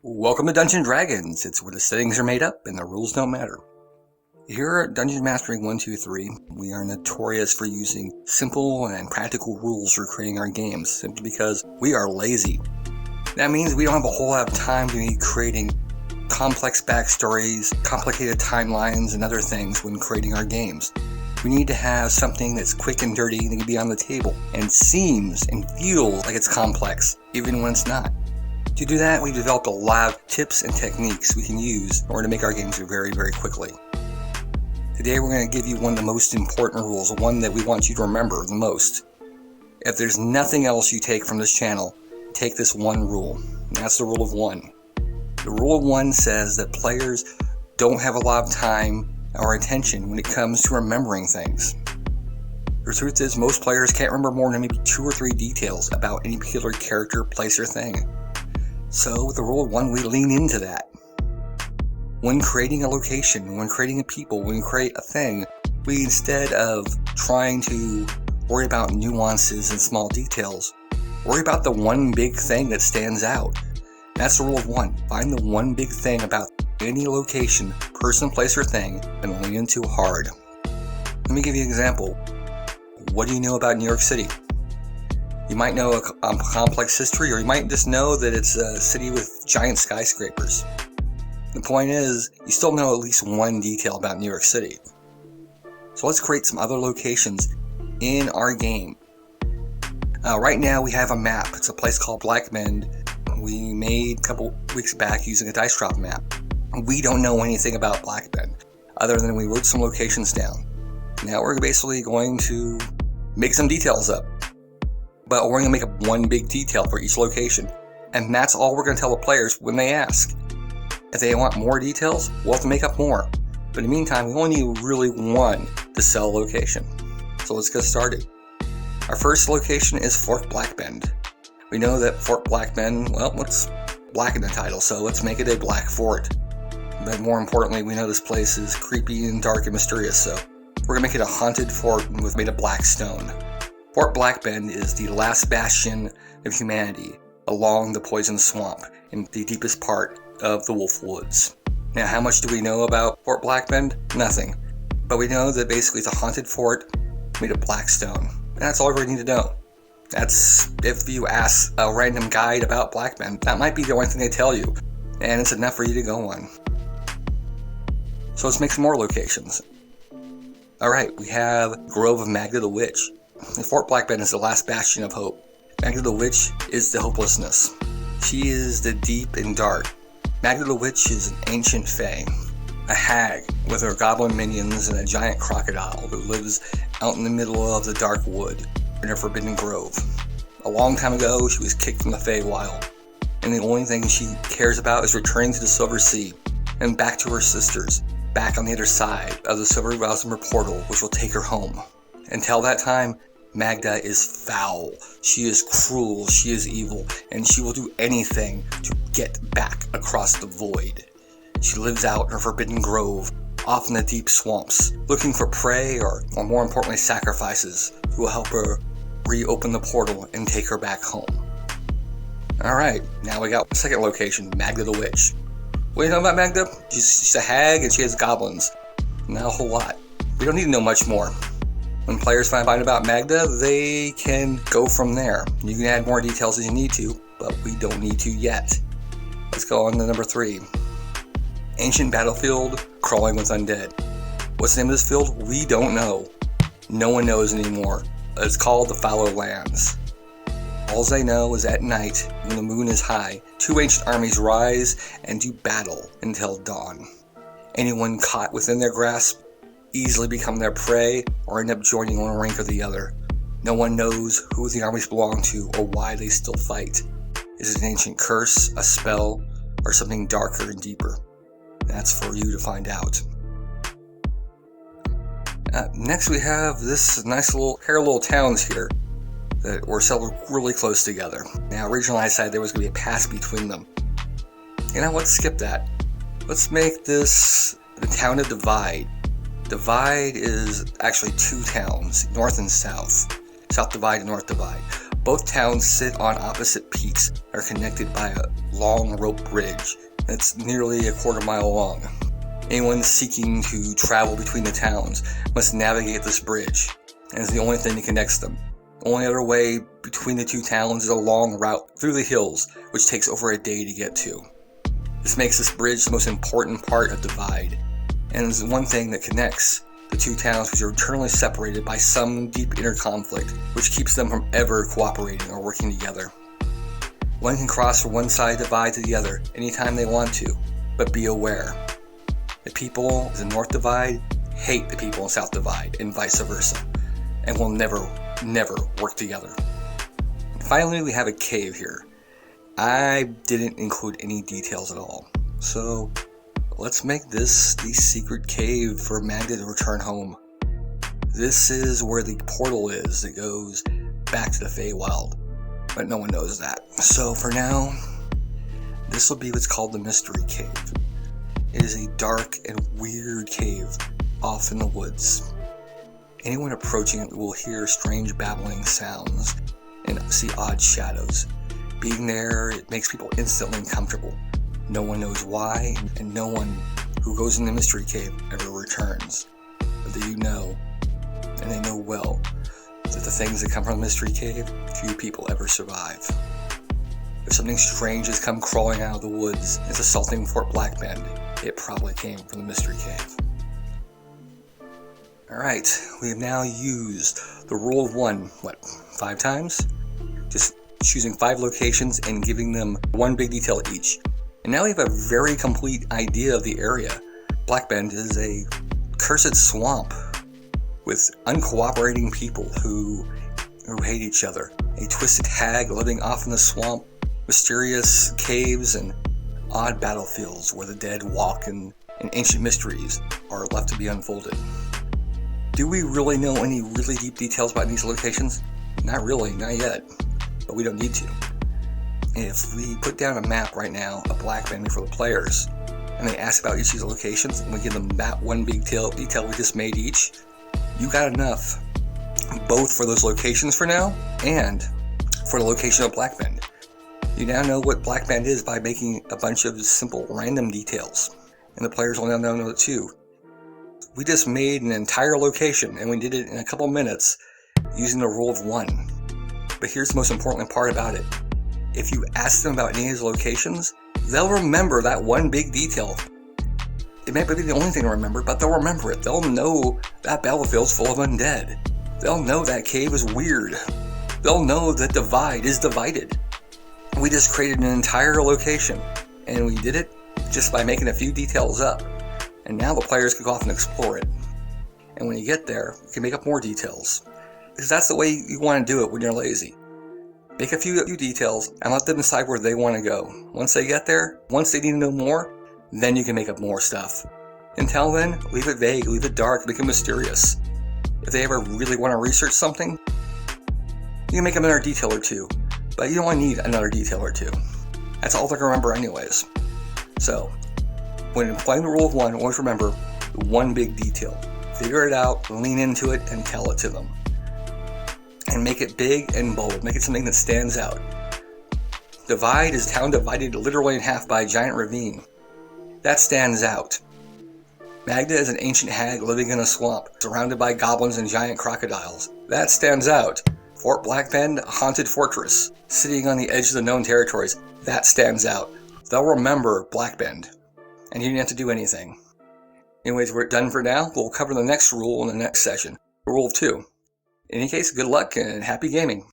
Welcome to Dungeons& Dragons. It's where the settings are made up and the rules don't matter. Here at Dungeon Mastering 123, we are notorious for using simple and practical rules for creating our games, simply because we are lazy. That means we don't have a whole lot of time to be creating complex backstories, complicated timelines, and other things when creating our games. We need to have something that's quick and dirty that can be on the table and seems and feels like it's complex, even when it's not. To do that, we developed a lot of tips and techniques we can use in order to make our games very, very quickly. Today we're going to give you one of the most important rules, one that we want you to remember the most. If there's nothing else you take from this channel, take this one rule, and that's the rule of one. The rule of one says that players don't have a lot of time or attention when it comes to remembering things. The truth is, most players can't remember more than maybe 2 or 3 details about any particular character, place, or thing. So with the rule of one, we lean into that. When creating a location, when creating a people, when we create a thing, we, instead of trying to worry about nuances and small details, worry about the one big thing that stands out. That's the rule of one. Find the one big thing about any location, person, place, or thing, and lean into hard. Let me give you an example. What do you know about New York City? You might know a complex history, or you might just know that it's a city with giant skyscrapers. The point is, you still know at least one detail about New York City. So let's create some other locations in our game. Right now we have a map. It's a place called Black Bend. We made a couple weeks back using a dice drop map. We don't know anything about Black Bend, other than we wrote some locations down. Now we're basically going to make some details up. But we're going to make up one big detail for each location. And that's all we're going to tell the players when they ask. If they want more details, we'll have to make up more. But in the meantime, we only need really one to sell a location. So let's get started. Our first location is Fort Black Bend. We know that Fort Black Bend, well, it's black in the title, so let's make it a black fort. But more importantly, we know this place is creepy and dark and mysterious, so we're going to make it a haunted fort made of black stone. Fort Black Bend is the last bastion of humanity along the poison swamp in the deepest part of the Wolf Woods. Now, how much do we know about Fort Black Bend? Nothing. But we know that basically it's a haunted fort made of black stone. And that's all we need to know. That's, if you ask a random guide about Black Bend, that might be the only thing they tell you. And it's enough for you to go on. So let's make some more locations. Alright, we have Grove of Magda the Witch. Fort Black Bend is the last bastion of hope. Magda the Witch is the hopelessness. She is the deep and dark. Magda the Witch is an ancient fae, a hag with her goblin minions and a giant crocodile who lives out in the middle of the dark wood in a forbidden grove. A long time ago, she was kicked from the Feywild, and the only thing she cares about is returning to the Silver Sea and back to her sisters, back on the other side of the Silver Gossamer portal, which will take her home. Until that time, Magda is foul, she is cruel, she is evil, and she will do anything to get back across the void. She lives out in her forbidden grove, off in the deep swamps, looking for prey or more importantly sacrifices who will help her reopen the portal and take her back home. Alright, now we got the second location, Magda the Witch. What do you know about Magda? She's a hag and she has goblins. Not a whole lot. We don't need to know much more. When players find out about Magda, they can go from there. You can add more details as you need to, but we don't need to yet. Let's go on to number 3. Ancient battlefield crawling with undead. What's the name of this field? We don't know. No one knows anymore. It's called the Fallow Lands. All they know is at night, when the moon is high, 2 ancient armies rise and do battle until dawn. Anyone caught within their grasp easily become their prey or end up joining one rank or the other. No one knows who the armies belong to or why they still fight. Is it an ancient curse, a spell, or something darker and deeper? That's for you to find out. Next we have this nice little pair of little towns here that were settled really close together. Now originally I decided there was going to be a pass between them. You know what, skip that. Let's make this the town of Divide. Divide is actually 2 towns, north and south. South Divide and North Divide. Both towns sit on opposite peaks and are connected by a long rope bridge that's nearly a quarter-mile long. Anyone seeking to travel between the towns must navigate this bridge, and it's the only thing that connects them. The only other way between the two towns is a long route through the hills, which takes over a day to get to. This makes this bridge the most important part of Divide, and is the one thing that connects the two towns, which are eternally separated by some deep inner conflict, which keeps them from ever cooperating or working together. One can cross from one side of Divide to the other anytime they want to, but be aware. The people in North Divide hate the people in South Divide, and vice versa, and will never work together. And finally, we have a cave here. I didn't include any details at all, so let's make this the secret cave for Magda to return home. This is where the portal is that goes back to the Feywild, but no one knows that. So for now, this will be what's called the Mystery Cave. It is a dark and weird cave off in the woods. Anyone approaching it will hear strange babbling sounds and see odd shadows. Being there, it makes people instantly uncomfortable. No one knows why, and no one who goes in the Mystery Cave ever returns. But they know, and they know well, that the things that come from the Mystery Cave, few people ever survive. If something strange has come crawling out of the woods and is assaulting Fort Blackbend, it probably came from the Mystery Cave. Alright, we have now used the rule of 1, 5 times? Just choosing 5 locations and giving them one big detail each. And now we have a very complete idea of the area. Blackbend is a cursed swamp with uncooperating people who hate each other. A twisted hag living off in the swamp, mysterious caves, and odd battlefields where the dead walk and ancient mysteries are left to be unfolded. Do we really know any really deep details about these locations? Not really, not yet, but we don't need to. If we put down a map right now of Blackbend for the players, and they ask about each of these locations, and we give them that one big detail we just made each, you got enough, both for those locations for now, and for the location of Blackbend. You now know what Blackbend is by making a bunch of simple random details, and the players will now know it too. We just made an entire location, and we did it in a couple minutes using the rule of 1. But here's the most important part about it. If you ask them about any of these locations, they'll remember that one big detail. It may not be the only thing to remember, but they'll remember it. They'll know that battlefield's full of undead. They'll know that cave is weird. They'll know that Divide is divided. We just created an entire location, and we did it just by making a few details up. And now the players can go off and explore it. And when you get there, you can make up more details. Because that's the way you want to do it when you're lazy. Make a few details and let them decide where they want to go. Once they get there, once they need to know more, then you can make up more stuff. Until then, leave it vague, leave it dark, make it mysterious. If they ever really want to research something, you can make them another detail or two. But you don't want to need another detail or two. That's all they're going to remember anyways. So, when applying the rule of 1, always remember the one big detail. Figure it out, lean into it, and tell it to them. And make it big and bold. Make it something that stands out. Divide is town divided literally in half by a giant ravine. That stands out. Magda is an ancient hag living in a swamp, surrounded by goblins and giant crocodiles. That stands out. Fort Blackbend, a haunted fortress, sitting on the edge of the known territories. That stands out. They'll remember Blackbend. And you didn't have to do anything. Anyways, we're done for now. We'll cover the next rule in the next session. The rule of 2. In any case, good luck and happy gaming.